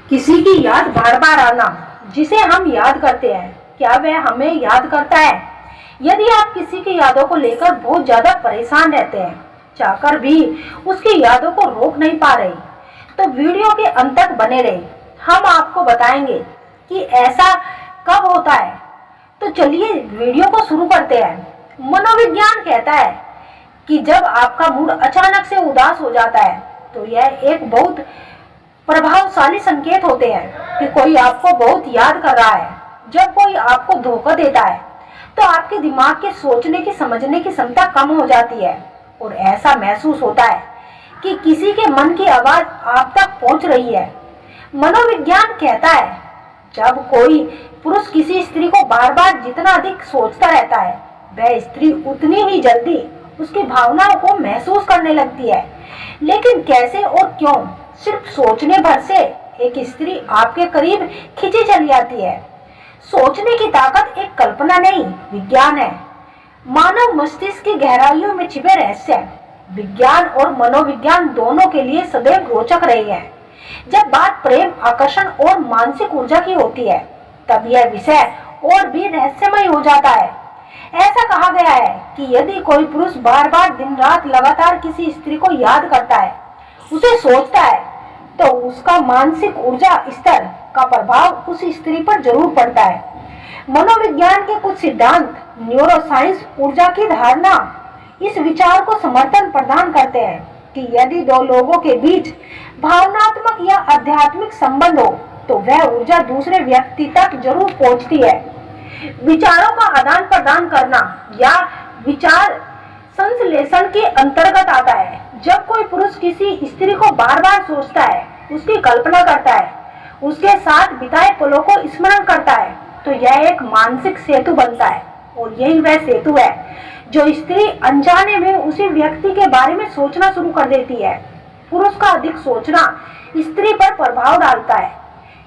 किसी की याद बार बार आना, जिसे हम याद करते हैं, क्या वह हमें याद करता है? यदि आप किसी की यादों को लेकर बहुत ज्यादा परेशान रहते हैं, चाहकर भी उसकी यादों को रोक नहीं पा रहे, तो वीडियो के अंत तक बने रहे। हम आपको बताएंगे कि ऐसा कब होता है। तो चलिए वीडियो को शुरू करते हैं। मनोविज्ञान कहता है कि जब आपका मूड अचानक से उदास हो जाता है, तो यह एक बहुत प्रभावशाली संकेत होते हैं कि कोई आपको बहुत याद कर रहा है। जब कोई आपको धोखा देता है, तो आपके दिमाग के सोचने की समझने की क्षमता कम हो जाती है और ऐसा महसूस होता है कि किसी के मन की आवाज आप तक पहुंच रही है। मनोविज्ञान कहता है जब कोई पुरुष किसी स्त्री को बार बार जितना अधिक सोचता रहता है, वह स्त्री उतनी ही जल्दी उसकी भावनाओं को महसूस करने लगती है। लेकिन कैसे और क्यों? सिर्फ सोचने भर से एक स्त्री आपके करीब खींची चली आती है। सोचने की ताकत एक कल्पना नहीं, विज्ञान है। मानव मस्तिष्क की गहराइयों में छिपे रहस्य विज्ञान और मनोविज्ञान दोनों के लिए सदैव रोचक रही है। जब बात प्रेम, आकर्षण और मानसिक ऊर्जा की होती है, तब यह विषय और भी रहस्यमय हो जाता है। ऐसा कहा गया है कि यदि कोई पुरुष बार बार दिन रात लगातार किसी स्त्री को याद करता है, उसे सोचता है, तो उसका मानसिक ऊर्जा स्तर का प्रभाव उस स्त्री पर जरूर पड़ता है। मनोविज्ञान के कुछ सिद्धांत, न्यूरोसाइंस ऊर्जा की धारणा, इस विचार को समर्थन प्रदान करते हैं कि यदि दो लोगों के बीच भावनात्मक या आध्यात्मिक संबंध हो, तो वह ऊर्जा दूसरे व्यक्ति तक जरूर पहुंचती है। विचारों का आदान प्रदान करना या विचार संश्लेषण के अंतर्गत आता है। जब कोई पुरुष किसी स्त्री को बार बार सोचता है, उसकी कल्पना करता है, उसके साथ बिताए पलों को स्मरण करता है, तो यह एक मानसिक सेतु बनता है। और यही वह सेतु है जो स्त्री अनजाने में उसी व्यक्ति के बारे में सोचना शुरू कर देती है। पुरुष का अधिक सोचना स्त्री पर प्रभाव डालता है।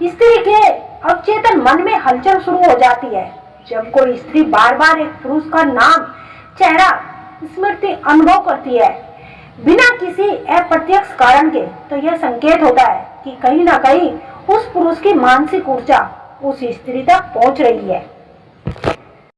स्त्री के अवचेतन मन में हलचल शुरू हो जाती है। जब कोई स्त्री बार बार एक पुरुष का नाम, चेहरा, स्मृति अनुभव करती है बिना किसी अप्रत्यक्ष कारण के, तो यह संकेत होता है कि कहीं ना कहीं उस पुरुष की मानसिक ऊर्जा उस स्त्री तक पहुंच रही है।